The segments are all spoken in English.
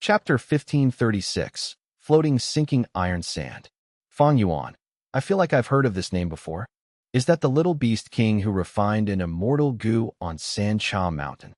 Chapter 1536, Floating Sinking Iron Sand. Fang Yuan. I feel like I've heard of this name before. Is that the little beast king who refined an immortal goo on San Cha Mountain?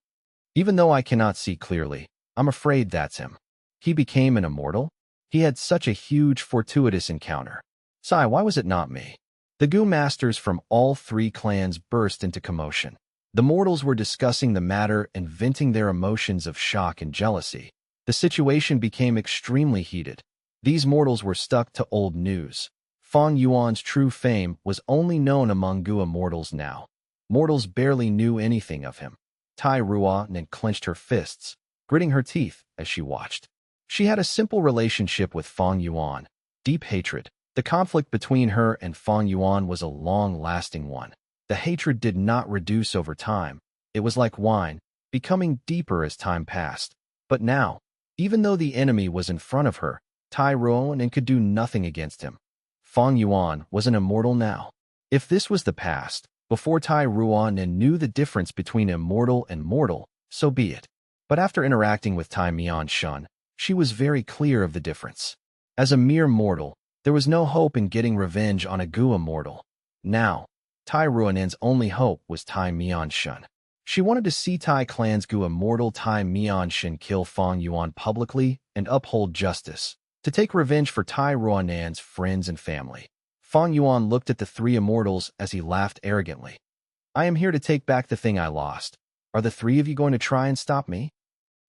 Even though I cannot see clearly, I'm afraid that's him. He became an immortal? He had such a huge, fortuitous encounter. Sigh, why was it not me? The goo masters from all three clans burst into commotion. The mortals were discussing the matter and venting their emotions of shock and jealousy. The situation became extremely heated. These mortals were stuck to old news. Fang Yuan's true fame was only known among goo immortals now. Mortals barely knew anything of him. Tai Ruan clenched her fists, gritting her teeth as she watched. She had a simple relationship with Fang Yuan, deep hatred. The conflict between her and Fang Yuan was a long-lasting one. The hatred did not reduce over time. It was like wine, becoming deeper as time passed. But now, even though the enemy was in front of her, Tai Ruan could do nothing against him. Fang Yuan was an immortal now. If this was the past, before Tai Ruan knew the difference between immortal and mortal, so be it. But after interacting with Tai Mian-shun, she was very clear of the difference. As a mere mortal, there was no hope in getting revenge on a goo immortal. Now, Tai Ruan's only hope was Tai Mian-shun. She wanted to see Tai clan's goo immortal Tai Mian-shun kill Fang Yuan publicly and uphold justice, to take revenge for Tai Ruan's friends and family. Fang Yuan looked at the three immortals as he laughed arrogantly. I am here to take back the thing I lost. Are the three of you going to try and stop me?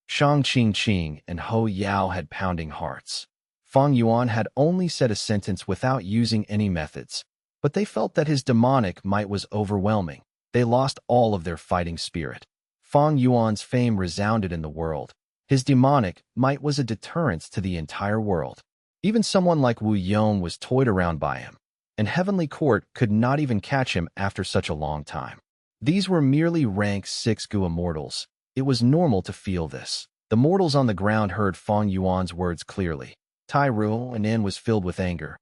Shang Qing and Ho Yao had pounding hearts. Fang Yuan had only said a sentence without using any methods, but they felt that his demonic might was overwhelming. They lost all of their fighting spirit. Fang Yuan's fame resounded in the world. His demonic might was a deterrence to the entire world. Even someone like Wu Yong was toyed around by him, and Heavenly Court could not even catch him after such a long time. These were merely rank 6 goo immortals. It was normal to feel this. The mortals on the ground heard Fang Yuan's words clearly. Tai Ruan was filled with anger.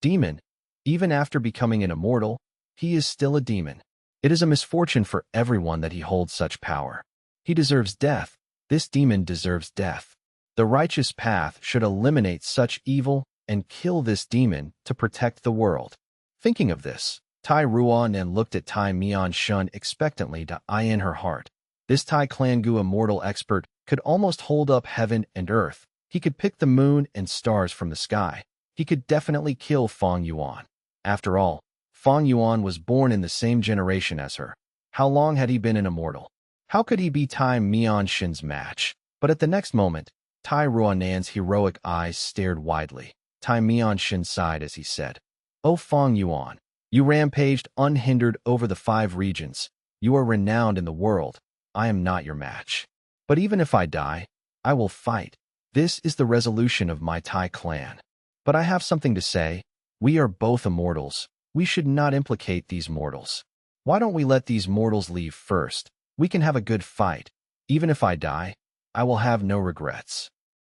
Demon. Even after becoming an immortal, he is still a demon. It is a misfortune for everyone that he holds such power. He deserves death. This demon deserves death. The righteous path should eliminate such evil and kill this demon to protect the world. Thinking of this, Tai Ruan looked at Tai Mian-shun expectantly to eye in her heart. This Tai clan goo immortal expert could almost hold up heaven and earth. He could pick the moon and stars from the sky. He could definitely kill Fang Yuan. After all, Fang Yuan was born in the same generation as her. How long had he been an immortal? How could he be Tai Mian-shun's match? But at the next moment, Tai Ruan's heroic eyes stared widely. Tai Mian-shun sighed as he said, "O Fang Yuan, you rampaged unhindered over the 5 regions. You are renowned in the world. I am not your match. But even if I die, I will fight. This is the resolution of my Tai clan. But I have something to say. We are both immortals. We should not implicate these mortals. Why don't we let these mortals leave first? We can have a good fight. Even if I die, I will have no regrets."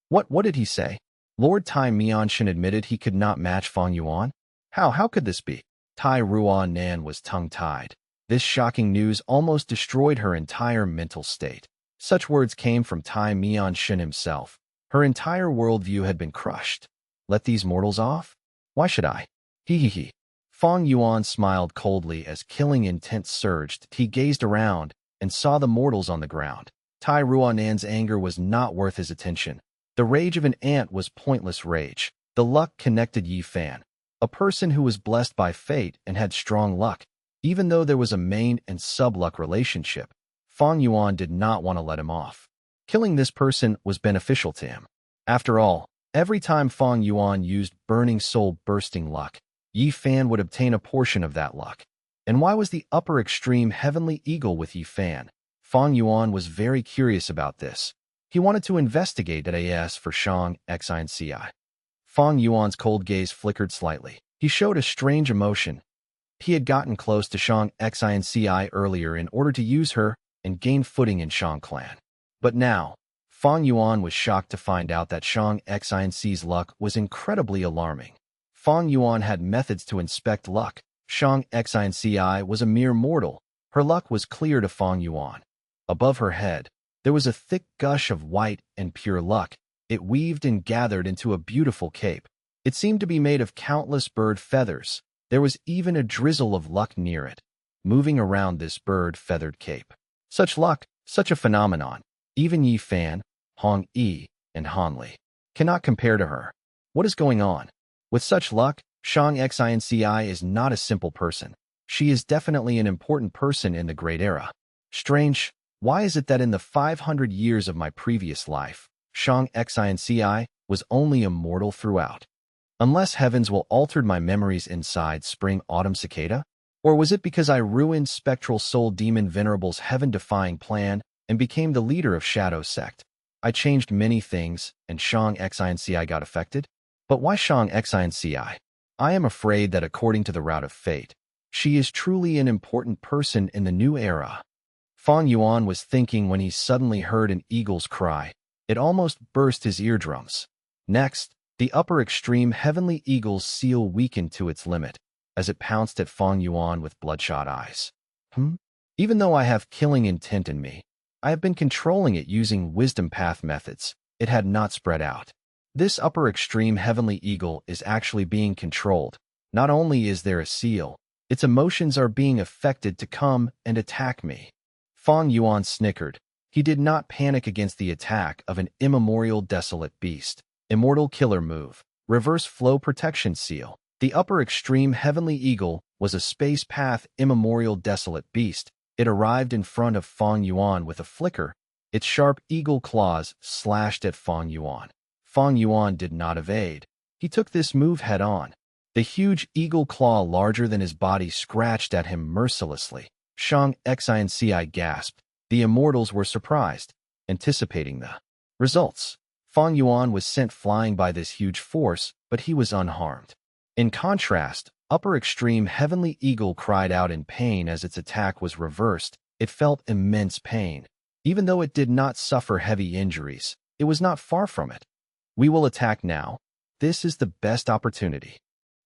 What did he say? Lord Tai Mian-shun admitted he could not match Fang Yuan? How could this be? Tai Ruan was tongue-tied. This shocking news almost destroyed her entire mental state. Such words came from Tai Mian-shun himself. Her entire worldview had been crushed. Let these mortals off? Why should I? He. Fang Yuan smiled coldly as killing intent surged. He gazed around and saw the mortals on the ground. Tai Ruan's anger was not worth his attention. The rage of an ant was pointless rage. The luck connected Yi Fan, a person who was blessed by fate and had strong luck. Even though there was a main and sub-luck relationship, Fang Yuan did not want to let him off. Killing this person was beneficial to him. After all, every time Fang Yuan used burning soul-bursting luck, Yi Fan would obtain a portion of that luck. And why was the upper extreme heavenly eagle with Yi Fan? Fang Yuan was very curious about this. He wanted to investigate as for Shang Xinci. Fang Yuan's cold gaze flickered slightly. He showed a strange emotion. He had gotten close to Shang Xinci earlier in order to use her and gain footing in Shang clan. But now, Fang Yuan was shocked to find out that Shang Xinci's luck was incredibly alarming. Fang Yuan had methods to inspect luck. Shang Xinci was a mere mortal. Her luck was clear to Fang Yuan. Above her head, there was a thick gush of white and pure luck. it weaved and gathered into a beautiful cape. It seemed to be made of countless bird feathers. There was even a drizzle of luck near it, moving around this bird-feathered cape. Such luck, such a phenomenon. Even Yi Fan, Hong Yi, and Han Li cannot compare to her. What is going on? With such luck, Shang Xinci is not a simple person. She is definitely an important person in the Great Era. Strange, why is it that in the 500 years of my previous life, Shang Xinci was only immortal throughout? Unless heavens will altered my memories inside spring-autumn cicada? Or was it because I ruined Spectral Soul Demon Venerable's heaven-defying plan and became the leader of Shadow Sect? I changed many things, and Shang Xinci got affected? But why Shang Xinci? I am afraid that according to the route of fate, she is truly an important person in the new era. Fang Yuan was thinking when he suddenly heard an eagle's cry. It almost burst his eardrums. Next, the upper extreme heavenly eagle's seal weakened to its limit as it pounced at Fang Yuan with bloodshot eyes. Even though I have killing intent in me, I have been controlling it using wisdom path methods. It had not spread out. This upper extreme heavenly eagle is actually being controlled. Not only is there a seal, its emotions are being affected to come and attack me. Fang Yuan snickered. He did not panic against the attack of an immemorial desolate beast. Immortal killer move. Reverse flow protection seal. The upper extreme heavenly eagle was a space path immemorial desolate beast. It arrived in front of Fang Yuan with a flicker. Its sharp eagle claws slashed at Fang Yuan. Fang Yuan did not evade. He took this move head-on. The huge eagle claw larger than his body scratched at him mercilessly. Shang Xinci gasped. The immortals were surprised, anticipating the results. Fang Yuan was sent flying by this huge force, but he was unharmed. In contrast, upper extreme heavenly eagle cried out in pain as its attack was reversed. It felt immense pain. Even though it did not suffer heavy injuries, it was not far from it. We will attack now. This is the best opportunity.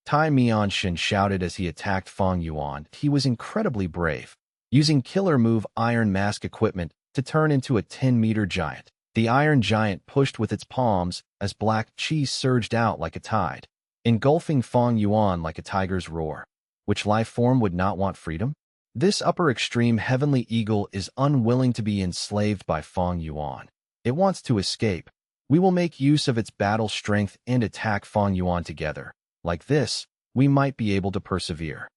Tai Mianshan shouted as he attacked Fang Yuan. He was incredibly brave, using killer move Iron Mask equipment to turn into a 10-meter giant. The Iron Giant pushed with its palms as black chi surged out like a tide, engulfing Fang Yuan like a tiger's roar. Which life form would not want freedom? This upper extreme heavenly eagle is unwilling to be enslaved by Fang Yuan. It wants to escape. We will make use of its battle strength and attack Fang Yuan together. Like this, we might be able to persevere.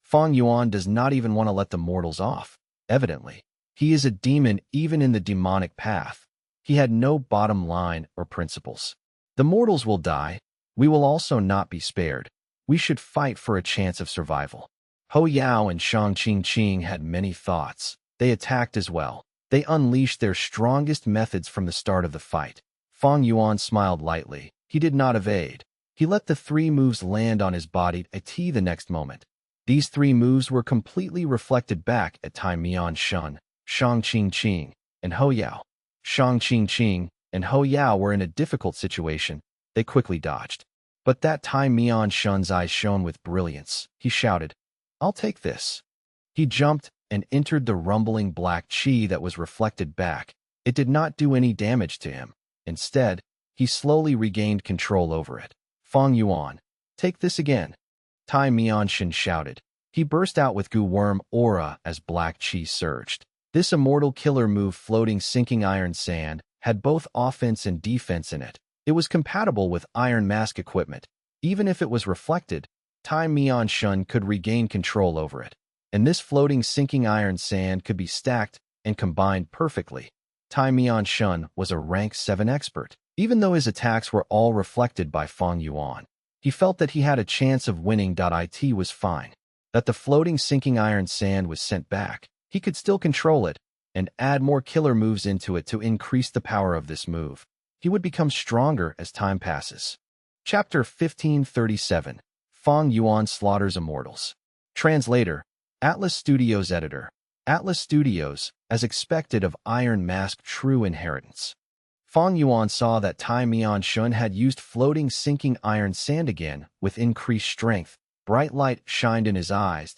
Fang Yuan does not even want to let the mortals off. Evidently, he is a demon even in the demonic path. He had no bottom line or principles. The mortals will die. We will also not be spared. We should fight for a chance of survival. Ho Yao and Shang Qing had many thoughts. They attacked as well. They unleashed their strongest methods from the start of the fight. Fang Yuan smiled lightly. He did not evade. He let the 3 moves land on his body the next moment. These 3 moves were completely reflected back at Tai Mianshan, Shang Qing, and Ho Yao. Shang Qing and Ho Yao were in a difficult situation. They quickly dodged. But that Tai Mianshan's eyes shone with brilliance. He shouted, "I'll take this." He jumped and entered the rumbling black chi that was reflected back. It did not do any damage to him. Instead, he slowly regained control over it. Fang Yuan, take this again. Tai Mianshan shouted. He burst out with Gu Worm aura as black chi surged. This immortal killer move floating sinking iron sand had both offense and defense in it. It was compatible with Iron Mask equipment. Even if it was reflected, Tai Mianshan could regain control over it. And this floating sinking iron sand could be stacked and combined perfectly. Tai Mianshan was a rank 7 expert. Even though his attacks were all reflected by Fang Yuan, he felt that he had a chance of winning. It was fine. That the floating sinking iron sand was sent back. He could still control it and add more killer moves into it to increase the power of this move. He would become stronger as time passes. Chapter 1537. Fang Yuan slaughters immortals. Translator, Atlas Studios Editor. Atlas Studios, as expected of Iron Mask True Inheritance. Fang Yuan saw that Tai Mianshan had used floating sinking iron sand again with increased strength. Bright light shined in his eyes.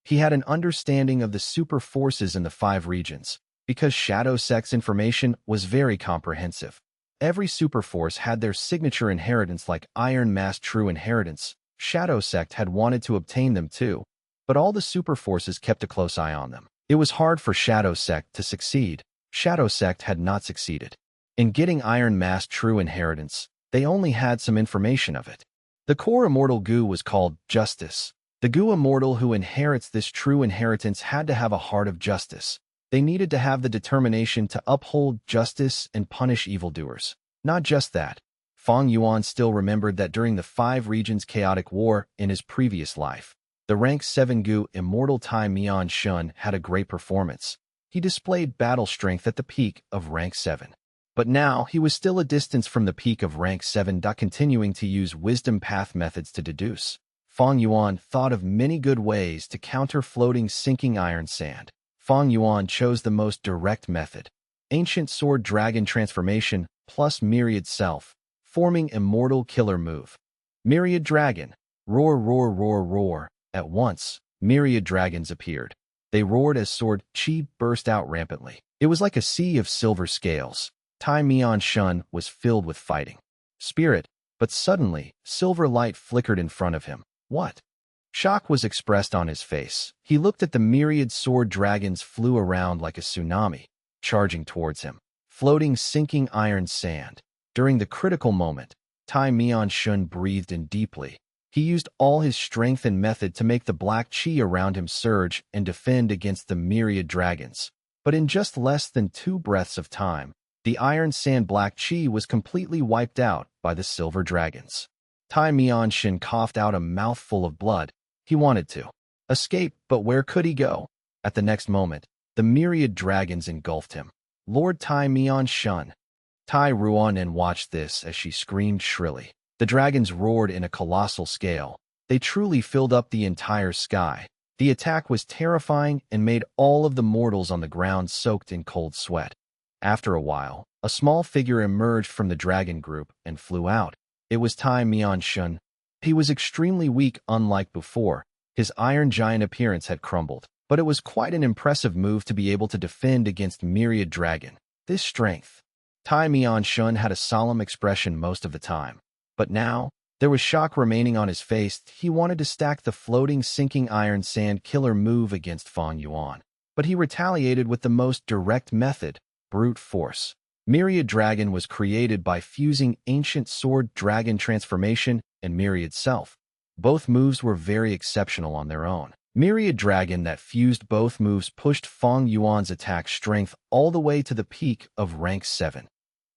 He had an understanding of the super forces in the 5 regions, because Shadow Sect's information was very comprehensive. Every superforce had their signature inheritance like Iron Mask True Inheritance. Shadow Sect had wanted to obtain them too, but all the superforces kept a close eye on them. It was hard for Shadow Sect to succeed. Shadow Sect had not succeeded in getting Iron Mask True Inheritance. They only had some information of it. The core immortal goo was called Justice. The goo immortal who inherits this true inheritance had to have a heart of justice. They needed to have the determination to uphold justice and punish evildoers. Not just that. Fang Yuan still remembered that during the 5 regions chaotic war in his previous life, the rank 7 goo immortal Tai Mian Shun had a great performance. He displayed battle strength at the peak of rank 7. But now, he was still a distance from the peak of rank 7. Continuing to use wisdom path methods to deduce. Fang Yuan thought of many good ways to counter floating sinking iron sand. Fang Yuan chose the most direct method. Ancient Sword Dragon Transformation plus Myriad Self, forming Immortal Killer Move. Myriad Dragon. Roar, roar, roar, roar. At once, myriad dragons appeared. They roared as sword chi burst out rampantly. It was like a sea of silver scales. Tai Mian Shun was filled with fighting spirit, but suddenly, silver light flickered in front of him. What? Shock was expressed on his face. He looked at the myriad sword dragons flew around like a tsunami, charging towards him, floating sinking iron sand. During the critical moment, Tai Mian Shun breathed in deeply. He used all his strength and method to make the black chi around him surge and defend against the myriad dragons. But in just less than 2 breaths of time, the iron sand black chi was completely wiped out by the silver dragons. Tai Mian Shun coughed out a mouthful of blood. He wanted to escape, but where could he go? At the next moment, the myriad dragons engulfed him. Lord Tai Mian Shun. Tai Ruanen watched this as she screamed shrilly. The dragons roared in a colossal scale. They truly filled up the entire sky. The attack was terrifying and made all of the mortals on the ground soaked in cold sweat. After a while, a small figure emerged from the dragon group and flew out. It was Tai Mian Shun. He was extremely weak, unlike before. His iron giant appearance had crumbled, but it was quite an impressive move to be able to defend against myriad dragon. This strength. Tai Mian Shun had a solemn expression most of the time. But now, there was shock remaining on his face. He wanted to stack the floating sinking iron sand killer move against Fang Yuan. But he retaliated with the most direct method. Brute force. Myriad Dragon was created by fusing Ancient Sword Dragon Transformation and Myriad Self. Both moves were very exceptional on their own. Myriad Dragon that fused both moves pushed Fang Yuan's attack strength all the way to the peak of rank 7.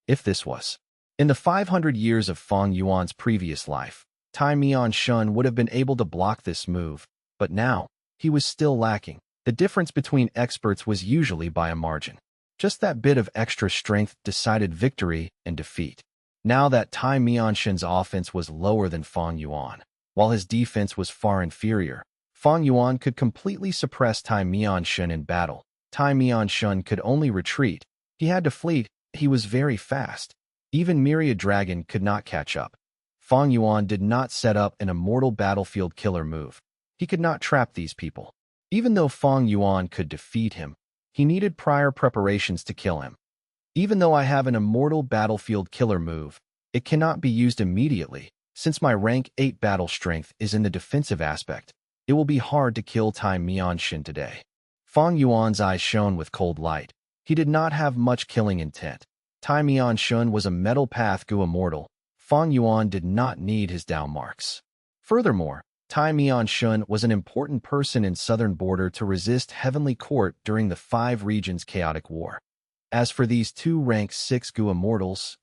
If this was in the 500 years of Fang Yuan's previous life, Tai Mian Shun would have been able to block this move, but now, he was still lacking. The difference between experts was usually by a margin. Just that bit of extra strength decided victory and defeat. Now that Tai Mian Shun's offense was lower than Fang Yuan, while his defense was far inferior, Fang Yuan could completely suppress Tai Mian Shun in battle. Tai Mian Shun could only retreat. He had to flee. He was very fast. Even Myriad Dragon could not catch up. Fang Yuan did not set up an immortal battlefield killer move. He could not trap these people. Even though Fang Yuan could defeat him, he needed prior preparations to kill him. Even though I have an immortal battlefield killer move, it cannot be used immediately. Since my rank 8 battle strength is in the defensive aspect, it will be hard to kill Tai Mian Shun today. Fang Yuan's eyes shone with cold light. He did not have much killing intent. Tai Mian Shun was a metal path Gu immortal. Fang Yuan did not need his Dao marks. Furthermore, Tai Mian Shun was an important person in southern border to resist Heavenly Court during the 5 regions chaotic war. As for these 2 rank 6 Gu immortals,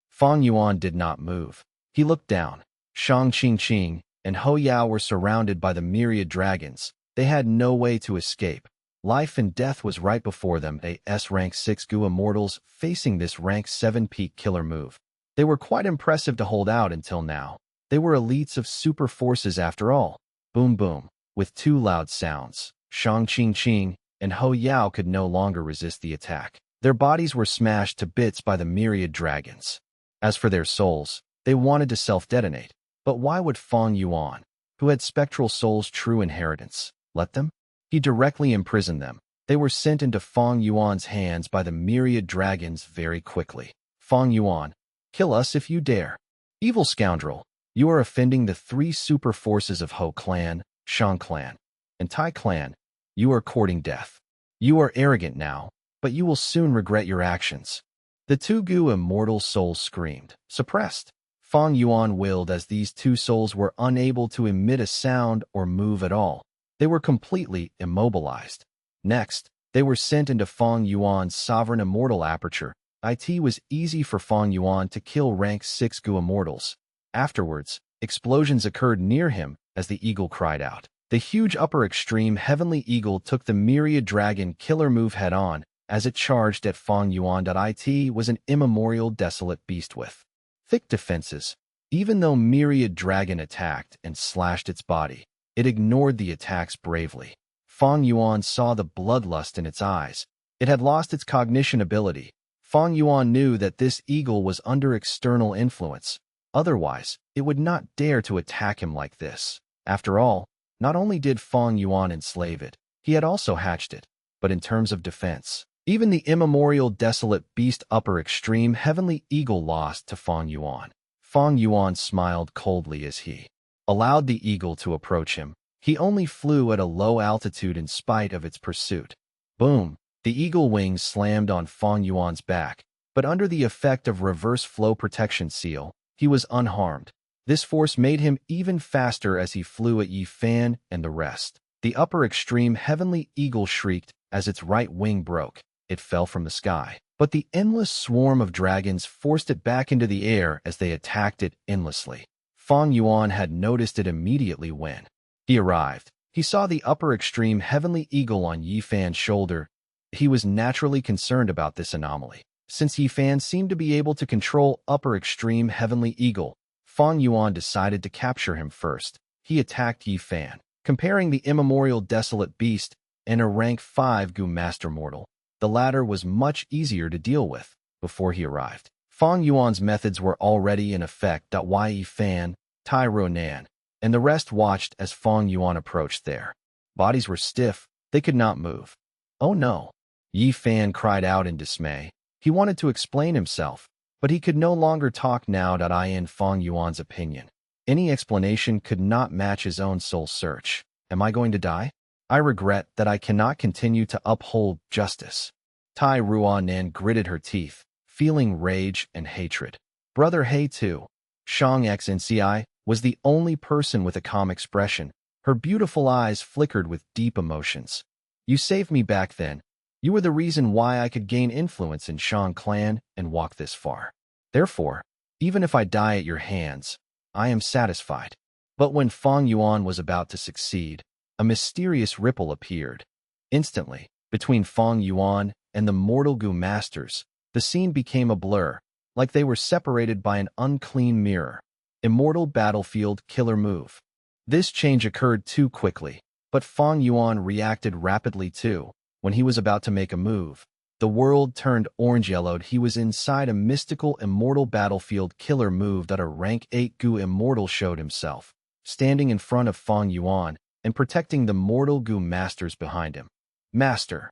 Fang Yuan did not move. He looked down. Shang Qingqing and Ho Yao were surrounded by the myriad dragons. They had no way to escape. Life and death was right before them. AS rank 6 Gu immortals facing this rank 7 peak killer move. They were quite impressive to hold out until now. They were elites of super forces after all. Boom boom. With 2 loud sounds, Shang Qingqing and Ho Yao could no longer resist the attack. Their bodies were smashed to bits by the myriad dragons. As for their souls, they wanted to self-detonate. But why would Fang Yuan, who had spectral souls' true inheritance, let them? He directly imprisoned them. They were sent into Fang Yuan's hands by the myriad dragons very quickly. Fang Yuan, kill us if you dare. Evil scoundrel, you are offending the three super forces of Ho clan, Shang clan, and Tai clan. You are courting death. You are arrogant now, but you will soon regret your actions. The two Gu immortal souls screamed, suppressed. Fang Yuan willed as these two souls were unable to emit a sound or move at all. They were completely immobilized. Next, they were sent into Fang Yuan's sovereign immortal aperture. It was easy for Fang Yuan to kill rank 6 Gu immortals. Afterwards, explosions occurred near him as the eagle cried out. The huge upper extreme heavenly eagle took the myriad dragon killer move head-on as it charged at Fang Yuan. It was an immemorial desolate beast with thick defenses. Even though myriad dragon attacked and slashed its body, it ignored the attacks bravely. Fang Yuan saw the bloodlust in its eyes. It had lost its cognition ability. Fang Yuan knew that this eagle was under external influence. Otherwise, it would not dare to attack him like this. After all, not only did Fang Yuan enslave it, he had also hatched it. But in terms of defense, even the immemorial desolate beast upper extreme heavenly eagle lost to Fang Yuan. Fang Yuan smiled coldly as he allowed the eagle to approach him. He only flew at a low altitude in spite of its pursuit. Boom! The eagle wings slammed on Fang Yuan's back, but under the effect of reverse flow protection seal, he was unharmed. This force made him even faster as he flew at Yi Fan and the rest. The upper extreme heavenly eagle shrieked as its right wing broke. It fell from the sky, but the endless swarm of dragons forced it back into the air as they attacked it endlessly. Fang Yuan had noticed it immediately when he arrived. He saw the upper extreme heavenly eagle on Yi Fan's shoulder. He was naturally concerned about this anomaly. Since Yi Fan seemed to be able to control upper extreme heavenly eagle, Fang Yuan decided to capture him first. He attacked Yi Fan, comparing the immemorial desolate beast and a rank 5 Gu master mortal. The latter was much easier to deal with. Before he arrived, Fang Yuan's methods were already in effect. Yi Fan, Tai Ronan, and the rest watched as Fang Yuan approached. Their bodies were stiff. They could not move. Oh no! Yi Fan cried out in dismay. He wanted to explain himself, but he could no longer talk now. In Fang Yuan's opinion, any explanation could not match his own soul search. Am I going to die? I regret that I cannot continue to uphold justice. Tai Ruanan gritted her teeth, feeling rage and hatred. Brother He too. Shang Xnci was the only person with a calm expression. Her beautiful eyes flickered with deep emotions. You saved me back then. You were the reason why I could gain influence in Shang clan and walk this far. Therefore, even if I die at your hands, I am satisfied. But when Fang Yuan was about to succeed, a mysterious ripple appeared. Instantly, between Fang Yuan and the mortal Gu masters, the scene became a blur, like they were separated by an unclean mirror. Immortal battlefield killer move. This change occurred too quickly, but Fang Yuan reacted rapidly too. When he was about to make a move, the world turned orange-yellowed. He was inside a mystical immortal battlefield killer move. A rank 8 Gu immortal showed himself, standing in front of Fang Yuan and protecting the mortal Gu masters behind him. Master!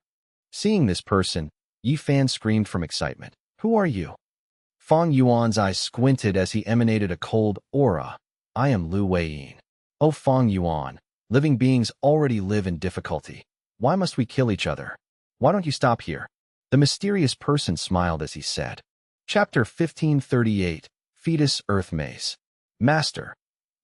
Seeing this person, Yi Fan screamed from excitement. Who are you? Fang Yuan's eyes squinted as he emanated a cold aura. I am Lu Weiyin. Oh Fang Yuan, living beings already live in difficulty. Why must we kill each other? Why don't you stop here? The mysterious person smiled as he said. Chapter 1538, Fetus Earth Maze. Master,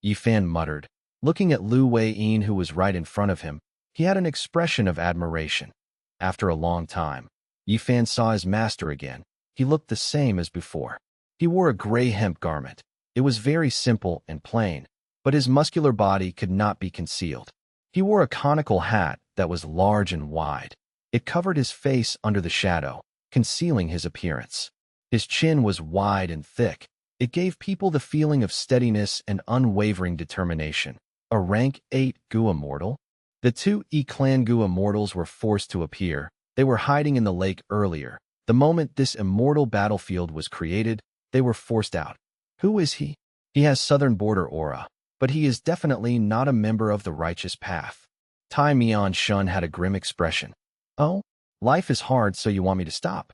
Yi Fan muttered, looking at Lu Weiyin who was right in front of him. He had an expression of admiration. After a long time, Yi Fan saw his master again. He looked the same as before. He wore a gray hemp garment. It was very simple and plain, but his muscular body could not be concealed. He wore a conical hat that was large and wide. It covered his face under the shadow, concealing his appearance. His chin was wide and thick. It gave people the feeling of steadiness and unwavering determination. A rank 8 Gu immortal? The two E-clan Gu immortals were forced to appear. They were hiding in the lake earlier. The moment this immortal battlefield was created, they were forced out. Who is he? He has southern border aura, but he is definitely not a member of the righteous path. Tai Shun had a grim expression. Oh, life is hard, so you want me to stop?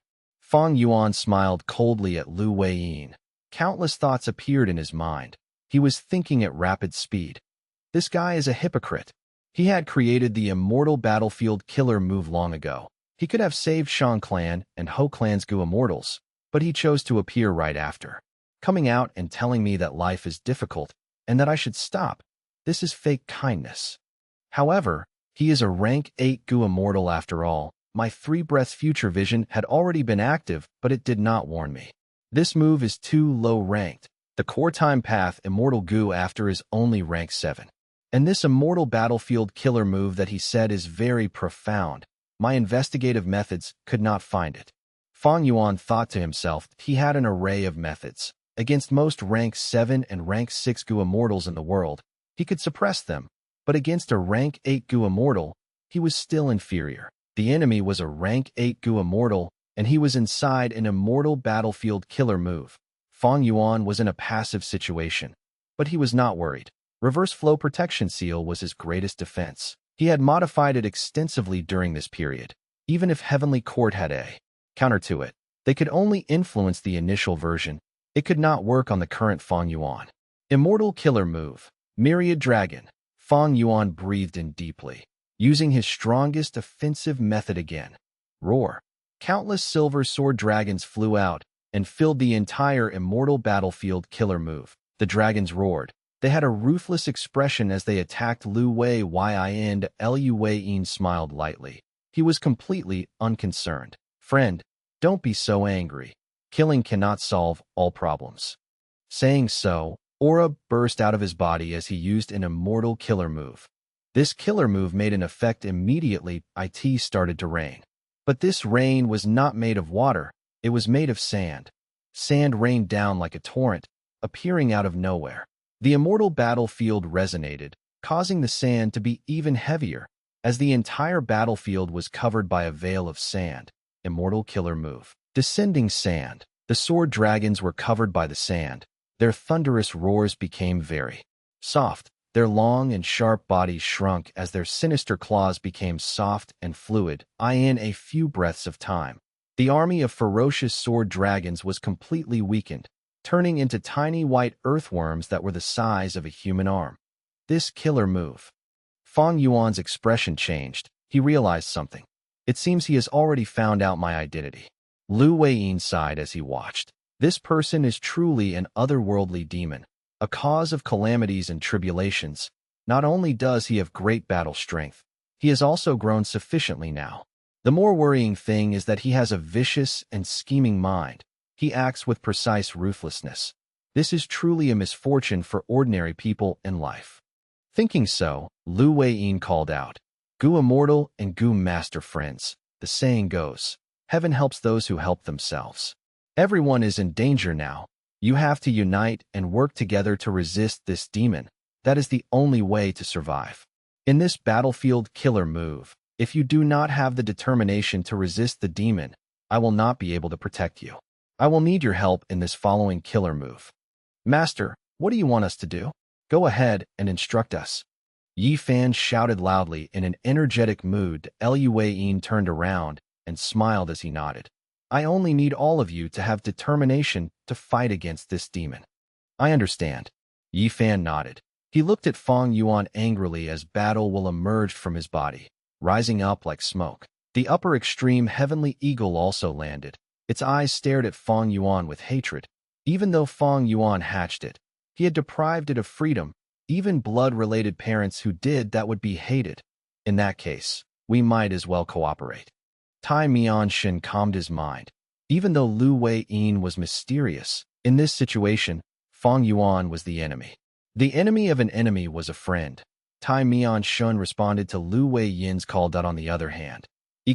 Fang Yuan smiled coldly at Lu Weiyin. Countless thoughts appeared in his mind. He was thinking at rapid speed. This guy is a hypocrite. He had created the immortal battlefield killer move long ago. He could have saved Shang Clan and Ho Clan's Gu immortals, but he chose to appear right after, coming out and telling me that life is difficult and that I should stop. This is fake kindness. However, he is a rank 8 Gu immortal after all. My 3 breaths future vision had already been active, but it did not warn me. This move is too low ranked. The core time path immortal Gu after is only rank 7. And this immortal battlefield killer move that he said is very profound. My investigative methods could not find it. Fang Yuan thought to himself he had an array of methods. Against most rank 7 and rank 6 Gu immortals in the world, he could suppress them, but against a rank 8 Gu immortal, he was still inferior. The enemy was a rank 8 Gu immortal, and he was inside an immortal battlefield killer move. Fang Yuan was in a passive situation, but he was not worried. Reverse flow protection seal was his greatest defense. He had modified it extensively during this period. Even if Heavenly Court had a counter to it, they could only influence the initial version. It could not work on the current Fang Yuan. Immortal killer move. Myriad Dragon. Fang Yuan breathed in deeply, using his strongest offensive method again. Roar. Countless silver sword dragons flew out and filled the entire immortal battlefield killer move. The dragons roared. They had a ruthless expression as they attacked Lu Weiyin. Lu Weiyin smiled lightly. He was completely unconcerned. Friend, don't be so angry. Killing cannot solve all problems. Saying so, aura burst out of his body as he used an immortal killer move. This killer move made an effect immediately. It started to rain. But this rain was not made of water. It was made of sand. Sand rained down like a torrent, appearing out of nowhere. The immortal battlefield resonated, causing the sand to be even heavier, as the entire battlefield was covered by a veil of sand. Immortal killer move. Descending sand. The sword dragons were covered by the sand. Their thunderous roars became very soft. Their long and sharp bodies shrunk as their sinister claws became soft and fluid. In a few breaths of time, the army of ferocious sword dragons was completely weakened, turning into tiny white earthworms that were the size of a human arm. This killer move. Fang Yuan's expression changed. He realized something. It seems he has already found out my identity. Lu Weiyin sighed as he watched. This person is truly an otherworldly demon, a cause of calamities and tribulations. Not only does he have great battle strength, he has also grown sufficiently now. The more worrying thing is that he has a vicious and scheming mind. He acts with precise ruthlessness. This is truly a misfortune for ordinary people in life. Thinking so, Lu Weiyin called out, Gu immortal and Gu master friends. The saying goes, heaven helps those who help themselves. Everyone is in danger now. You have to unite and work together to resist this demon. That is the only way to survive. In this battlefield killer move, if you do not have the determination to resist the demon, I will not be able to protect you. I will need your help in this following killer move. Master, what do you want us to do? Go ahead and instruct us. Yi Fan shouted loudly in an energetic mood. Lu Weiyin turned around and smiled as he nodded. I only need all of you to have determination to fight against this demon. I understand. Yi Fan nodded. He looked at Fang Yuan angrily as battle will emerge from his body, rising up like smoke. The upper extreme heavenly eagle also landed. Its eyes stared at Fang Yuan with hatred. Even though Fang Yuan hatched it, he had deprived it of freedom. Even blood-related parents who did that would be hated. In that case, we might as well cooperate. Tai Mianshin calmed his mind. Even though Lu Weiyin was mysterious, in this situation, Fang Yuan was the enemy. The enemy of an enemy was a friend. Tai Mianshin responded to Lu Weiyin's call. On the other hand,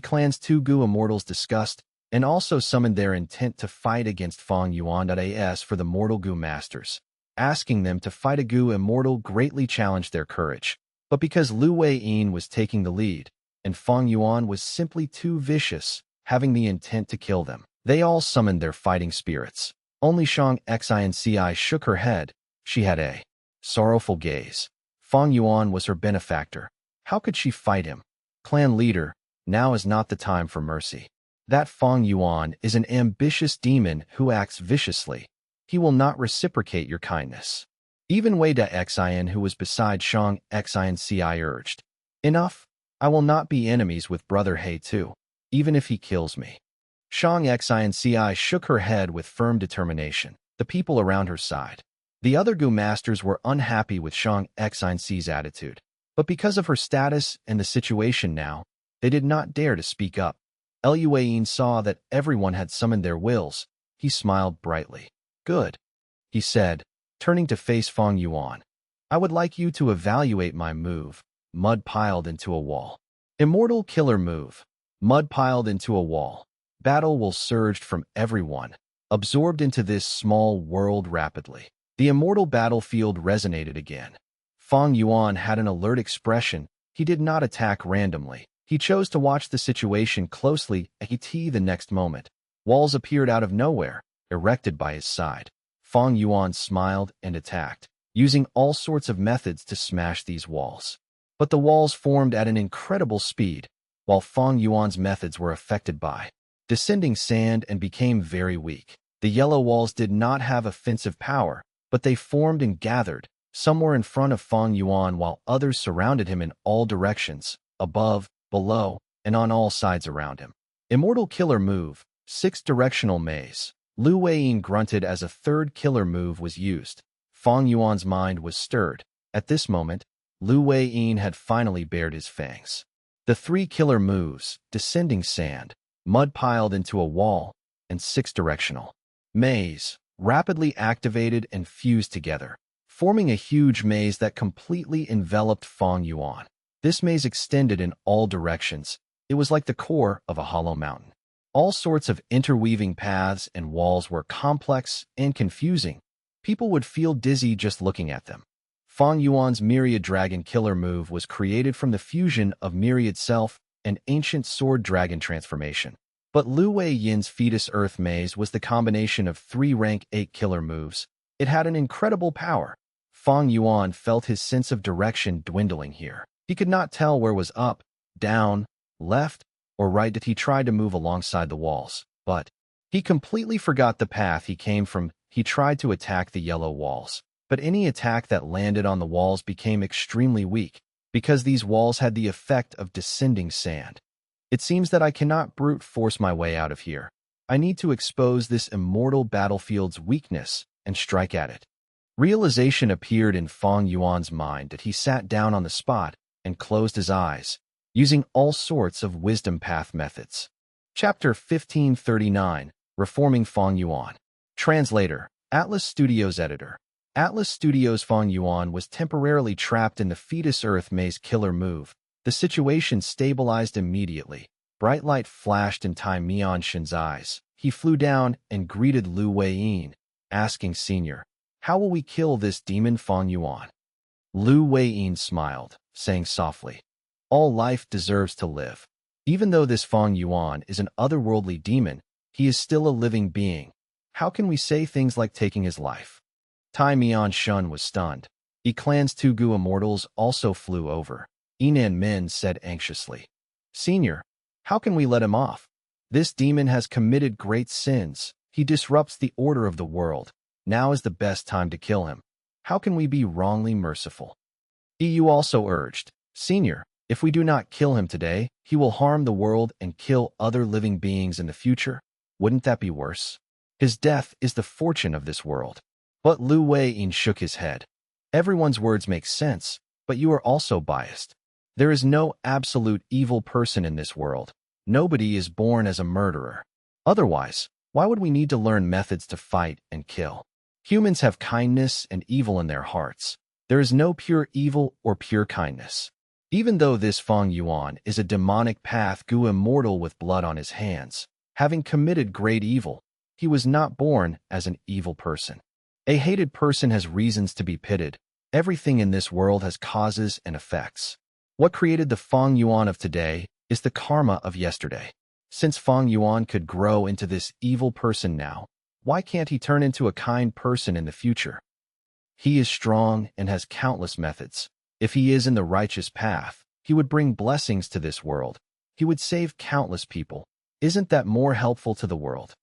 Clan's 2 Gu immortals discussed and also summoned their intent to fight against Fang Yuan. As for the mortal Gu masters, asking them to fight a Gu immortal greatly challenged their courage. But because Lu Weiyin was taking the lead, and Fang Yuan was simply too vicious, having the intent to kill them, they all summoned their fighting spirits. Only Shang Xinci shook her head. She had a sorrowful gaze. Fang Yuan was her benefactor. How could she fight him? Clan leader, now is not the time for mercy. That Fang Yuan is an ambitious demon who acts viciously. He will not reciprocate your kindness. Even Wei Da Xin, who was beside Shang Xinci, urged, Enough, I will not be enemies with Brother He too, even if he kills me. Shang Xinci shook her head with firm determination. The people around her sighed. The other Gu masters were unhappy with Shang Xinci's attitude, but because of her status and the situation now, they did not dare to speak up. Luyin saw that everyone had summoned their wills. He smiled brightly. Good, he said, turning to face Fang Yuan. I would like you to evaluate my move. Mud piled into a wall. Immortal killer move. Mud piled into a wall. Battle will surge from everyone, absorbed into this small world rapidly. The immortal battlefield resonated again. Fang Yuan had an alert expression. He did not attack randomly. He chose to watch the situation closely. The next moment, walls appeared out of nowhere, erected by his side. Fang Yuan smiled and attacked, using all sorts of methods to smash these walls. But the walls formed at an incredible speed, while Fang Yuan's methods were affected by descending sand and became very weak. The yellow walls did not have offensive power, but they formed and gathered. Some were in front of Fang Yuan while others surrounded him in all directions, above, below, and on all sides around him. Immortal killer move, 6-directional maze. Lu Weiyin grunted as a third killer move was used. Fang Yuan's mind was stirred. At this moment, Lu Weiyin had finally bared his fangs. The 3 killer moves, descending sand, mud piled into a wall, and 6-directional maze, rapidly activated and fused together, forming a huge maze that completely enveloped Fang Yuan. This maze extended in all directions. It was like the core of a hollow mountain. All sorts of interweaving paths and walls were complex and confusing. People would feel dizzy just looking at them. Fang Yuan's Myriad Dragon Killer move was created from the fusion of Myriad Self and Ancient Sword Dragon transformation. But Lu Weiyin's Fetus Earth Maze was the combination of 3 rank 8 killer moves. It had an incredible power. Fang Yuan felt his sense of direction dwindling here. He could not tell where was up, down, left, or right that he tried to move alongside the walls. But he completely forgot the path he came from. He tried to attack the yellow walls. But any attack that landed on the walls became extremely weak, because these walls had the effect of descending sand. It seems that I cannot brute force my way out of here. I need to expose this immortal battlefield's weakness and strike at it. Realization appeared in Fang Yuan's mind that he sat down on the spot and closed his eyes, using all sorts of wisdom path methods. Chapter 1539, Reforming Fang Yuan. Translator, Atlas Studios Editor. Atlas Studios' Fang Yuan was temporarily trapped in the Fetus Earth Maze killer move. The situation stabilized immediately. Bright light flashed in Tai Mianshin's eyes. He flew down and greeted Lu Weiyin, asking Senior, how will we kill this demon Fang Yuan? Lu Weiyin smiled, saying softly, all life deserves to live. Even though this Fang Yuan is an otherworldly demon, he is still a living being. How can we say things like taking his life? Tai Mianshin was stunned. Clan's 2 Gu immortals also flew over. Enan Min said anxiously, Senior, how can we let him off? This demon has committed great sins. He disrupts the order of the world. Now is the best time to kill him. How can we be wrongly merciful? EU also urged, Senior, if we do not kill him today, he will harm the world and kill other living beings in the future. Wouldn't that be worse? His death is the fortune of this world. But Lu Weiyin shook his head. Everyone's words make sense, but you are also biased. There is no absolute evil person in this world. Nobody is born as a murderer. Otherwise, why would we need to learn methods to fight and kill? Humans have kindness and evil in their hearts. There is no pure evil or pure kindness. Even though this Fang Yuan is a demonic path Gu immortal with blood on his hands, having committed great evil, he was not born as an evil person. A hated person has reasons to be pitied. Everything in this world has causes and effects. What created the Fang Yuan of today is the karma of yesterday. Since Fang Yuan could grow into this evil person now, why can't he turn into a kind person in the future? He is strong and has countless methods. If he is in the righteous path, he would bring blessings to this world. He would save countless people. Isn't that more helpful to the world?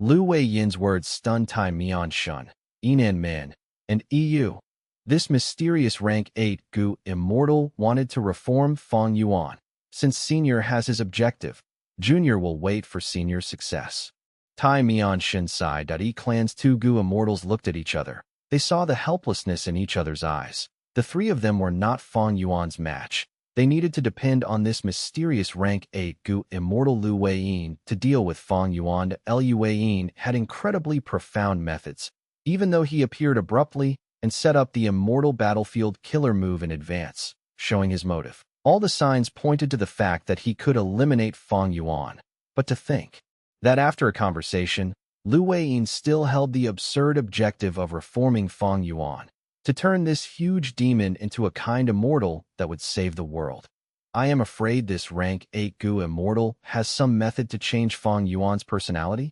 Lu Wei Yin's words stunned Tai Mian Shun, Yinan Min, and EU. This mysterious rank 8 Gu immortal wanted to reform Fang Yuan. Since Senior has his objective, Junior will wait for Senior's success. Tai Mian Shin sighed. Clan's 2 Gu immortals looked at each other. They saw the helplessness in each other's eyes. The three of them were not Fang Yuan's match. They needed to depend on this mysterious rank 8 Gu immortal Lu Weiyin to deal with Fang Yuan. Lu Weiyin had incredibly profound methods, even though he appeared abruptly and set up the immortal battlefield killer move in advance, showing his motive. All the signs pointed to the fact that he could eliminate Fang Yuan. But to think that after a conversation, Lu Weiyin still held the absurd objective of reforming Fang Yuan, to turn this huge demon into a kind immortal that would save the world. I am afraid this rank 8 Gu immortal has some method to change Fang Yuan's personality?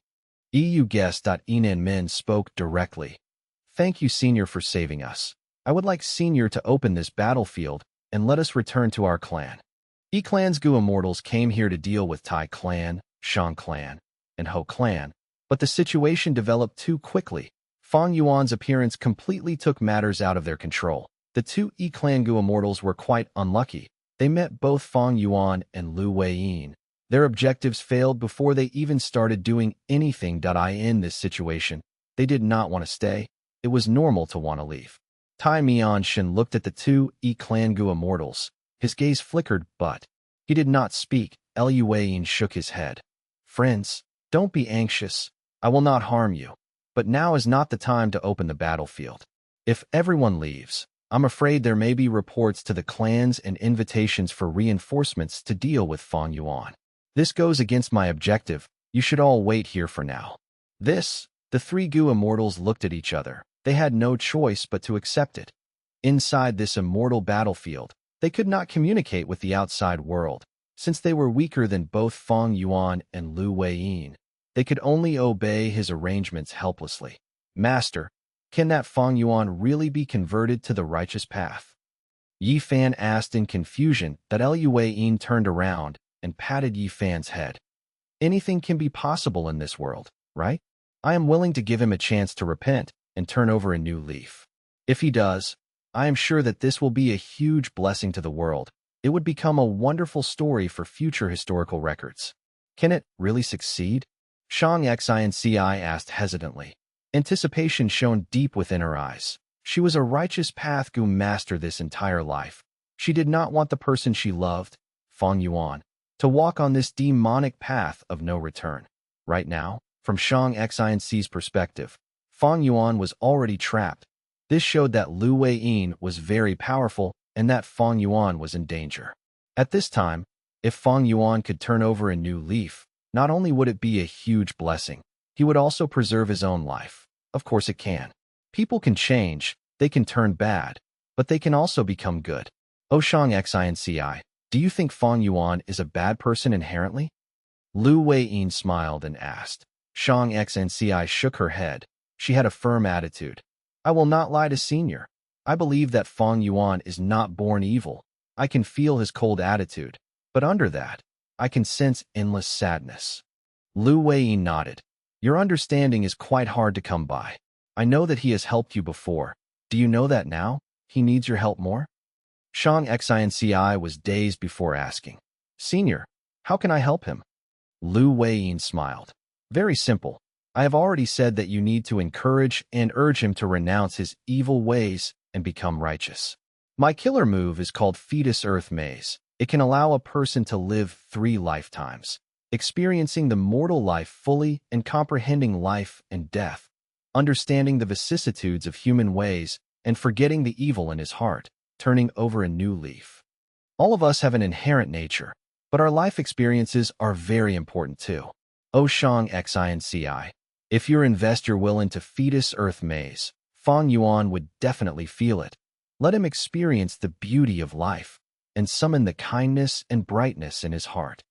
EU guest. Yinan Min spoke directly. Thank you, Senior, for saving us. I would like Senior to open this battlefield and let us return to our clan. Clan's Gu immortals came here to deal with Tai clan, Shang clan, and Ho clan, but the situation developed too quickly. Fang Yuan's appearance completely took matters out of their control. The 2 clan Gu immortals were quite unlucky. They met both Fang Yuan and Lu Weiyin. Their objectives failed before they even started doing anything. In this situation, they did not want to stay. It was normal to want to leave. Tai Mian Shin looked at the 2 clan Gu immortals. His gaze flickered, but he did not speak. Lu Weiyin shook his head. Friends, don't be anxious. I will not harm you. But now is not the time to open the battlefield. If everyone leaves, I'm afraid there may be reports to the clans and invitations for reinforcements to deal with Fang Yuan. This goes against my objective. You should all wait here for now. The 3 Gu immortals looked at each other. They had no choice but to accept it. Inside this immortal battlefield, they could not communicate with the outside world. Since they were weaker than both Fang Yuan and Lu Weiyin, they could only obey his arrangements helplessly. Master, can that Fang Yuan really be converted to the righteous path? Yi Fan asked in confusion. Lu Weiyin turned around and patted Yi Fan's head. Anything can be possible in this world, right? I am willing to give him a chance to repent and turn over a new leaf. If he does, I am sure that this will be a huge blessing to the world. It would become a wonderful story for future historical records. Can it really succeed? Shang Xinci asked hesitantly. Anticipation shone deep within her eyes. She was a righteous path Gu master this entire life. She did not want the person she loved, Fang Yuan, to walk on this demonic path of no return. Right now, from Shang Xinci's perspective, Fang Yuan was already trapped. This showed that Lu Weiyin was very powerful and that Fang Yuan was in danger. At this time, if Fang Yuan could turn over a new leaf, not only would it be a huge blessing, he would also preserve his own life. Of course it can. People can change, they can turn bad, but they can also become good. Oh Shang Xinci, do you think Fang Yuan is a bad person inherently? Lu Weiyin smiled and asked. Shang Xinci shook her head. She had a firm attitude. I will not lie to Senior. I believe that Fang Yuan is not born evil. I can feel his cold attitude, but under that, I can sense endless sadness. Lu Weiyin nodded. Your understanding is quite hard to come by. I know that he has helped you before. Do you know that now he needs your help more? Shang Xinci was dazed before asking. Senior, how can I help him? Lu Weiyin smiled. Very simple. I have already said that you need to encourage and urge him to renounce his evil ways and become righteous. My killer move is called Fetus Earth Maze. It can allow a person to live 3 lifetimes, experiencing the mortal life fully and comprehending life and death, understanding the vicissitudes of human ways and forgetting the evil in his heart, turning over a new leaf. All of us have an inherent nature, but our life experiences are very important too. Oh Shang Xinci, if you invest your will into Fetus Earth Maze, Fang Yuan would definitely feel it. Let him experience the beauty of life and summon the kindness and brightness in his heart.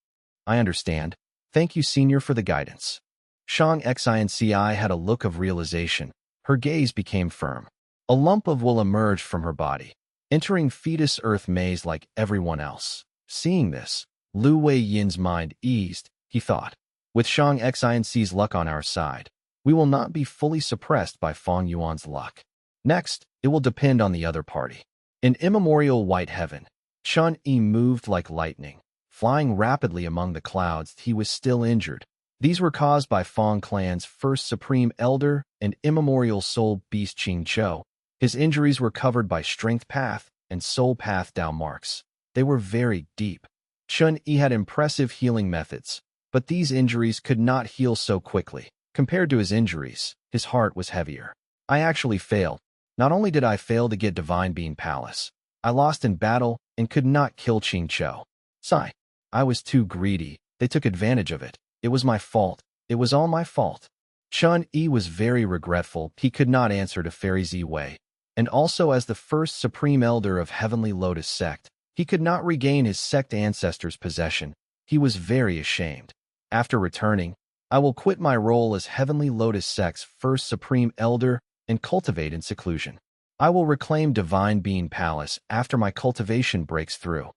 I understand. Thank you, Senior, for the guidance. Shang Xinci had a look of realization. Her gaze became firm. A lump of wool emerged from her body, entering Fetus Earth Maze like everyone else. Seeing this, Lu Weiyin's mind eased. He thought, With Shang Xinc's luck on our side, we will not be fully suppressed by Fang Yuan's luck. Next, it will depend on the other party. In immemorial white heaven, Chun Yi moved like lightning, flying rapidly among the clouds. He was still injured. These were caused by Fang clan's first supreme elder and immemorial soul beast Qing Chou. His injuries were covered by strength path and soul path Dao marks. They were very deep. Chun Yi had impressive healing methods, but these injuries could not heal so quickly. Compared to his injuries, his heart was heavier. I actually failed. Not only did I fail to get Divine Being Palace, I lost in battle and could not kill Qing Chou. Sigh. I was too greedy. They took advantage of it. It was my fault. It was all my fault. Chun Yi was very regretful. He could not answer to Fairy Ziwei. And also as the first Supreme Elder of Heavenly Lotus Sect, he could not regain his sect ancestors' possession. He was very ashamed. After returning, I will quit my role as Heavenly Lotus Sect's first Supreme Elder and cultivate in seclusion. I will reclaim Divine Being Palace after my cultivation breaks through.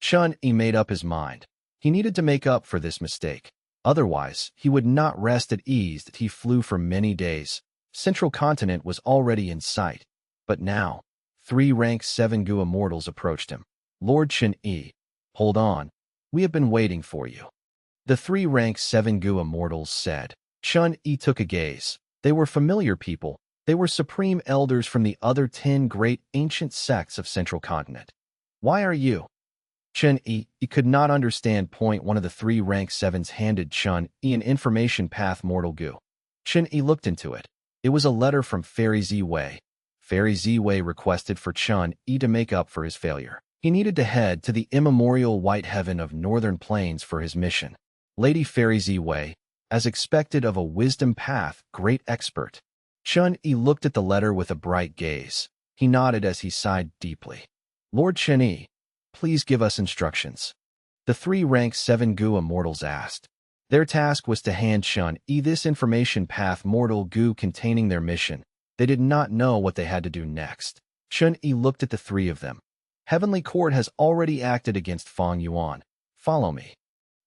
Chun Yi made up his mind. He needed to make up for this mistake. Otherwise, he would not rest at ease. That he flew for many days. Central Continent was already in sight. But now, 3 rank 7 Gu immortals approached him. Lord Chun Yi, hold on. We have been waiting for you. The 3 rank 7 Gu immortals said. Chun Yi took a gaze. They were familiar people. They were supreme elders from the other 10 great ancient sects of Central Continent. Why are you? Chun Yi could not understand. One of the 3 rank 7s handed Chun Yi an information path mortal Gu. Chun Yi looked into it. It was a letter from Fairy Ziwei. Fairy Ziwei requested for Chun Yi to make up for his failure. He needed to head to the immemorial white heaven of Northern Plains for his mission. Lady Fairy Ziwei, as expected of a wisdom path, great expert. Chun Yi looked at the letter with a bright gaze. He nodded as he sighed deeply. Lord Chun Yi, please give us instructions. The 3 rank 7 Gu immortals asked. Their task was to hand Chun Yi this information path mortal Gu containing their mission. They did not know what they had to do next. Chun Yi looked at the 3 of them. Heavenly Court has already acted against Fang Yuan. Follow me.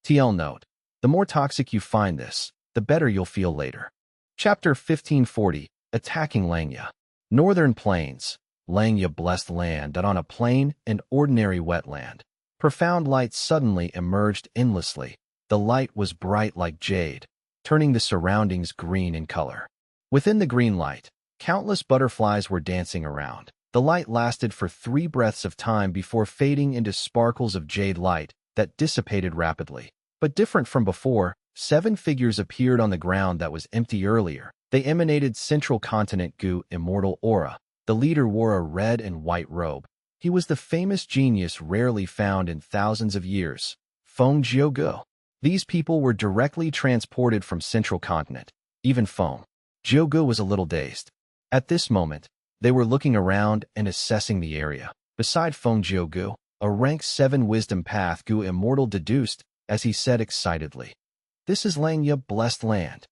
TL note. The more toxic you find this, the better you'll feel later. Chapter 1540, Attacking Langya. Northern Plains. Langya blessed land that on a plain and ordinary wetland. Profound light suddenly emerged endlessly. The light was bright like jade, turning the surroundings green in color. Within the green light, countless butterflies were dancing around. The light lasted for 3 breaths of time before fading into sparkles of jade light that dissipated rapidly. But different from before, 7 figures appeared on the ground that was empty earlier. They emanated Central Continent Gu immortal aura. The leader wore a red and white robe. He was the famous genius rarely found in thousands of years, Feng Jiugu. These people were directly transported from Central Continent. Even Feng Jiugu was a little dazed. At this moment, they were looking around and assessing the area. Beside Feng Jiugu, a rank 7 wisdom path Gu immortal deduced, as he said excitedly. This is Langya blessed land.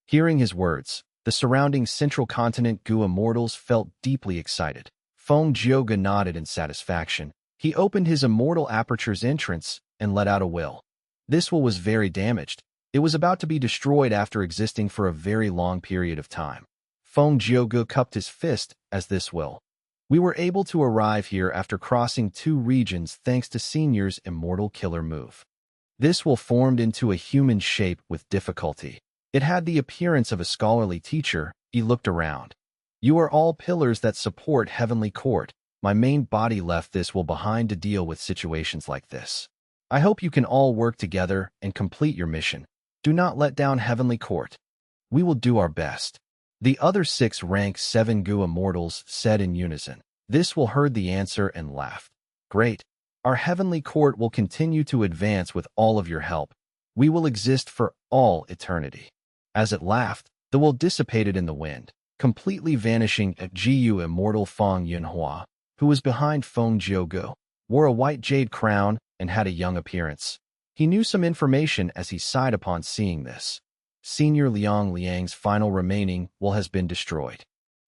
Hearing his words, the surrounding Central Continent Gu immortals felt deeply excited. Feng Jiugu nodded in satisfaction. He opened his immortal aperture's entrance and let out a will. This will was very damaged. It was about to be destroyed after existing for a very long period of time. Feng Jiugu cupped his fist as this will. We were able to arrive here after crossing 2 regions thanks to Senior's immortal killer move. This will formed into a human shape with difficulty. It had the appearance of a scholarly teacher. He looked around. You are all pillars that support Heavenly Court. My main body left this will behind to deal with situations like this. I hope you can all work together and complete your mission. Do not let down Heavenly Court. We will do our best. The other 6 rank 7 Gu immortals said in unison. This will heard the answer and laughed. Great. Our Heavenly Court will continue to advance with all of your help. We will exist for all eternity. As it laughed, the will dissipated in the wind, completely vanishing at Gu immortal Fang Yuan, who was behind Feng Jiugu, wore a white jade crown and had a young appearance. He knew some information as he sighed upon seeing this. Senior Liang Liang's final remaining will has been destroyed.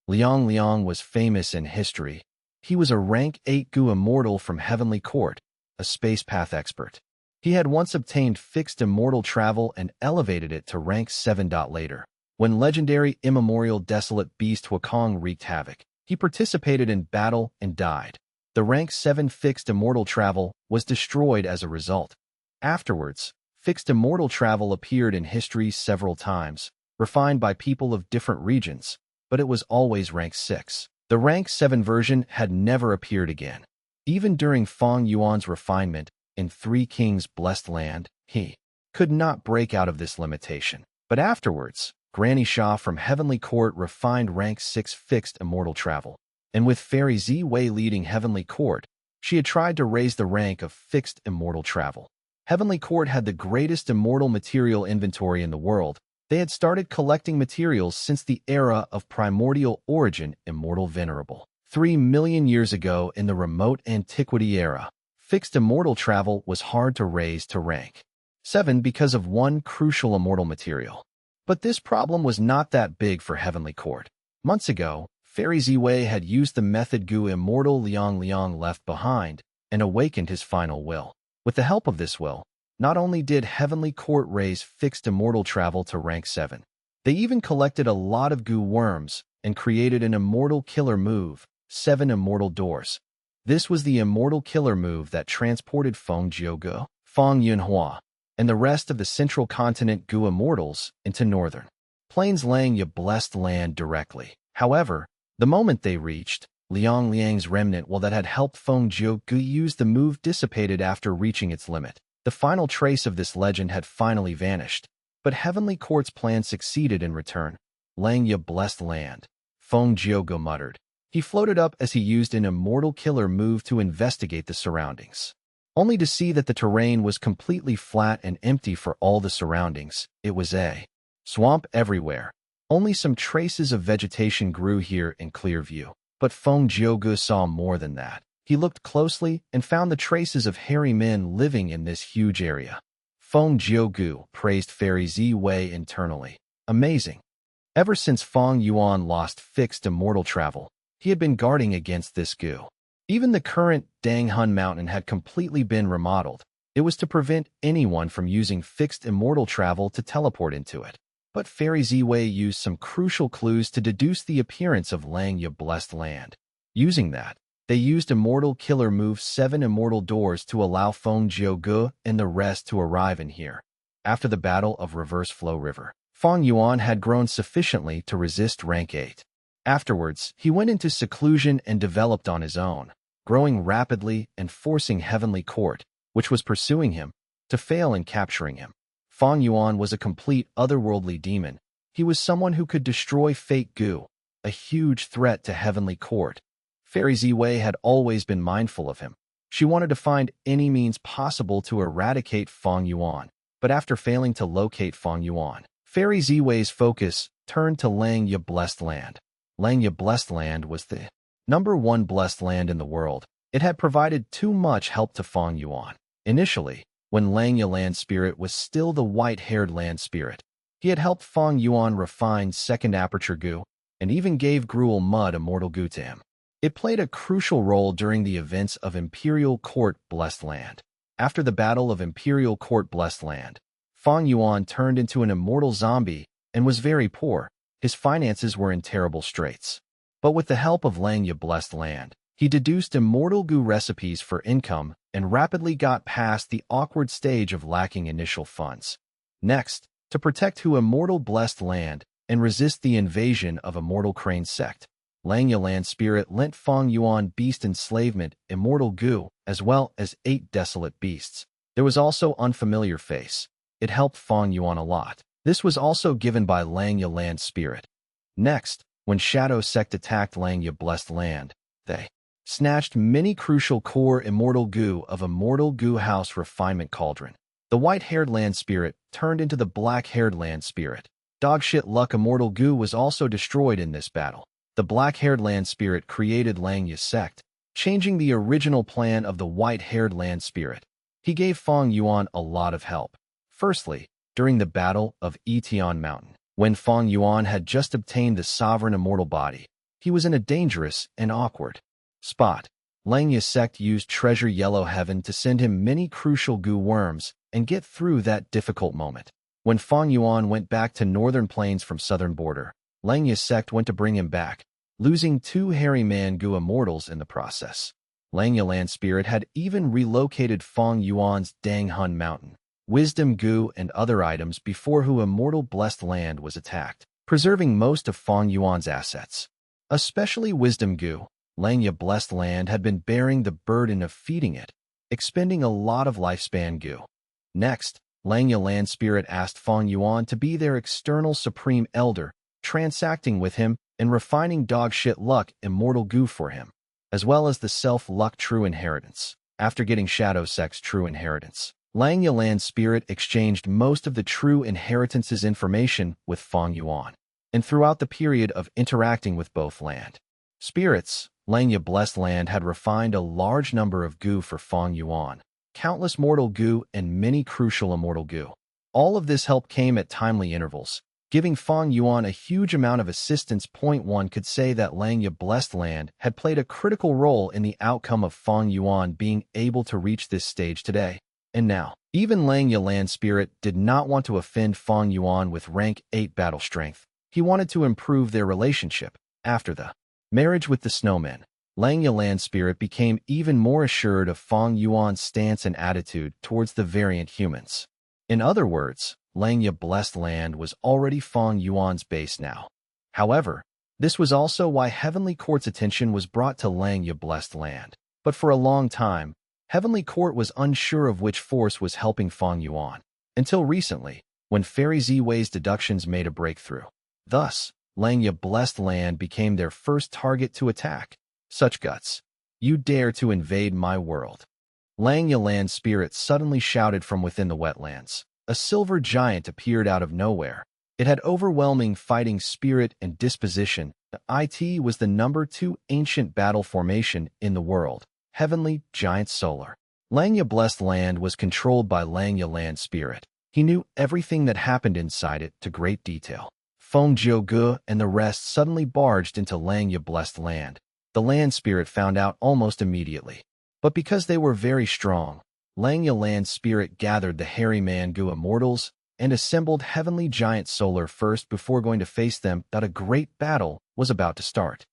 Liang Liang was famous in history. He was a rank 8 Gu immortal from Heavenly Court, a space path expert. He had once obtained fixed immortal travel and elevated it to rank 7. Later, when legendary immemorial desolate beast Wukong wreaked havoc, he participated in battle and died. The rank 7 fixed immortal travel was destroyed as a result. Afterwards, fixed immortal travel appeared in history several times, refined by people of different regions, but it was always rank 6. The rank 7 version had never appeared again. Even during Fang Yuan's refinement in Three Kings' blessed land, he could not break out of this limitation. But afterwards, Granny Xia from Heavenly Court refined rank 6 fixed immortal travel. And with Fairy Ziwei leading Heavenly Court, she had tried to raise the rank of fixed immortal travel. Heavenly Court had the greatest immortal material inventory in the world. They had started collecting materials since the era of primordial origin immortal venerable. 3 million years ago in the remote antiquity era, fixed immortal travel was hard to raise to rank 7 because of one crucial immortal material. But this problem was not that big for Heavenly Court. Months ago, Fairy Ziwei had used the method Gu immortal Liang left behind and awakened his final will. With the help of this will, not only did Heavenly Court raise fixed immortal travel to rank 7, they even collected a lot of Gu worms and created an immortal killer move, 7 immortal doors. This was the immortal killer move that transported Feng Jiuge, Fang Yuan, and the rest of the central continent Gu immortals into northern Plains Liangye blessed land directly. However, the moment they reached Liang's remnant that had helped Feng Jiuge use the move dissipated after reaching its limit. The final trace of this legend had finally vanished, but Heavenly Court's plan succeeded in return. Liangye blessed land, Feng Jiuge muttered. He floated up as he used an immortal killer move to investigate the surroundings, only to see that the terrain was completely flat and empty for all the surroundings. It was a swamp everywhere. Only some traces of vegetation grew here in clear view. But Feng Jiuge saw more than that. He looked closely and found the traces of hairy men living in this huge area. Feng Jiuge praised Fairy Ziwei internally. Amazing. Ever since Fang Yuan lost fixed immortal travel, he had been guarding against this Gu. Even the current Danghun Mountain had completely been remodeled. It was to prevent anyone from using fixed immortal travel to teleport into it. But Fairy Ziwei used some crucial clues to deduce the appearance of Liangye blessed land. Using that, they used immortal killer move 7 immortal doors to allow Feng Jiuge and the rest to arrive in here. After the Battle of Reverse Flow River, Fang Yuan had grown sufficiently to resist rank 8. Afterwards, he went into seclusion and developed on his own, growing rapidly and forcing Heavenly Court, which was pursuing him, to fail in capturing him. Fang Yuan was a complete otherworldly demon. He was someone who could destroy fake Gu, a huge threat to Heavenly Court. Fairy Ziwei had always been mindful of him. She wanted to find any means possible to eradicate Fang Yuan, but after failing to locate Fang Yuan, Fairy Ziwei's focus turned to Liangye blessed land. Liangye blessed land was the #1 blessed land in the world. It had provided too much help to Fang Yuan. Initially, when Liangye land spirit was still the white-haired land spirit, he had helped Fang Yuan refine second aperture Gu, and even gave Gruel Mud immortal Gu to him. It played a crucial role during the events of Imperial Court blessed land. After the Battle of Imperial Court blessed land, Fang Yuan turned into an immortal zombie and was very poor. His finances were in terrible straits. But with the help of Liangye blessed land, he deduced immortal Gu recipes for income and rapidly got past the awkward stage of lacking initial funds. Next, to protect immortal blessed land and resist the invasion of immortal crane sect, Liangye land spirit lent Fang Yuan beast enslavement immortal Gu, as well as 8 desolate beasts. There was also unfamiliar face. It helped Fang Yuan a lot. This was also given by Liangye land spirit. Next, when Shadow Sect attacked Liangye blessed land, they snatched many crucial core immortal Gu of immortal Gu house refinement cauldron. The white-haired land spirit turned into the black-haired land spirit. Dogshit luck immortal Gu was also destroyed in this battle. The black-haired land spirit created Liangye sect, changing the original plan of the white-haired land spirit. He gave Fang Yuan a lot of help. Firstly, during the Battle of Etian Mountain, when Fang Yuan had just obtained the sovereign immortal body, he was in a dangerous and awkward spot. Langya sect used treasure yellow heaven to send him many crucial goo worms and get through that difficult moment. When Fang Yuan went back to northern plains from southern border, Langya sect went to bring him back, losing 2 hairy man goo immortals in the process. Langya land spirit had even relocated Fang Yuan's Dang Hun mountain, wisdom goo and other items before who immortal blessed land was attacked, preserving most of Fang Yuan's assets. Especially wisdom goo, Langya blessed land had been bearing the burden of feeding it, expending a lot of lifespan goo. Next, Langya land spirit asked Fang Yuan to be their external supreme elder, transacting with him and refining dog shit luck immortal goo for him, as well as the self-luck true inheritance. After getting Shadow Sect's true inheritance, Langya land spirit exchanged most of the true inheritance's information with Fang Yuan. And throughout the period of interacting with both land spirits, Langya blessed land had refined a large number of goo for Fang Yuan, countless mortal goo and many crucial immortal goo. All of this help came at timely intervals, giving Fang Yuan a huge amount of assistance. One could say that Langya blessed land had played a critical role in the outcome of Fang Yuan being able to reach this stage today. And now, even Langya land spirit did not want to offend Fang Yuan with rank 8 battle strength. He wanted to improve their relationship. After the marriage with the snowman, Langya land spirit became even more assured of Fang Yuan's stance and attitude towards the variant humans. In other words, Langya blessed land was already Fang Yuan's base now. However, this was also why Heavenly Court's attention was brought to Langya blessed land. But for a long time, Heavenly Court was unsure of which force was helping Fang Yuan, until recently, when Fairy Z-Wei's deductions made a breakthrough. Thus, Langya blessed land became their first target to attack. Such guts! You dare to invade my world! Langya land spirit suddenly shouted from within the wetlands. A silver giant appeared out of nowhere. It had overwhelming fighting spirit and disposition. It was the number 2 ancient battle formation in the world, Heavenly Giant Solar. Langya blessed land was controlled by Langya land spirit. He knew everything that happened inside it to great detail. Feng Jiuge and the rest suddenly barged into Langya blessed land. The land spirit found out almost immediately. But because they were very strong, Langya land spirit gathered the hairy man goo immortals and assembled Heavenly Giant Solar first before going to face them. That a great battle was about to start.